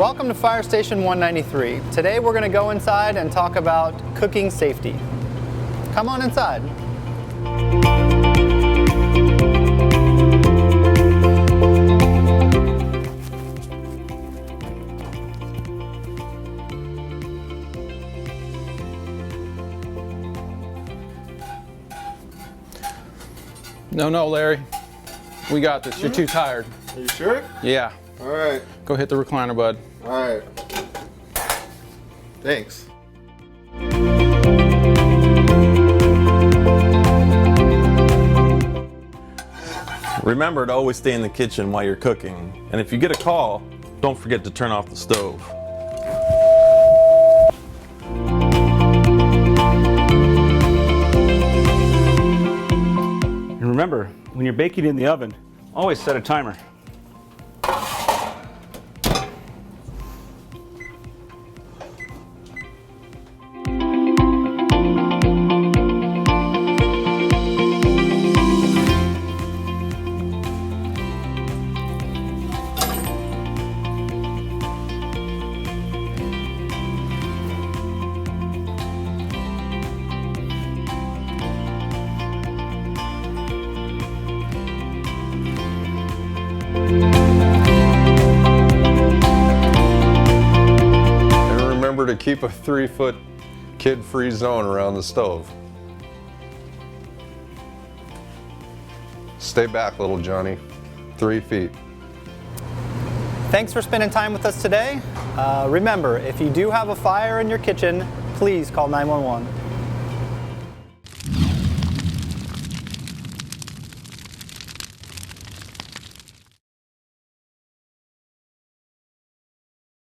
Welcome to Fire Station 193. Today we're going to go inside and talk about cooking safety. Come on inside. No, Larry. We got this. You're too tired. Are you sure? Yeah. All right. Go hit the recliner, bud. All right. Thanks. Remember to always stay in the kitchen while you're cooking. And if you get a call, don't forget to turn off the stove. And remember, when you're baking in the oven, always set a timer. And remember to keep a 3-foot kid-free zone around the stove. Stay back, little Johnny. 3 feet. Thanks for spending time with us today. Remember, if you do have a fire in your kitchen, please call 911.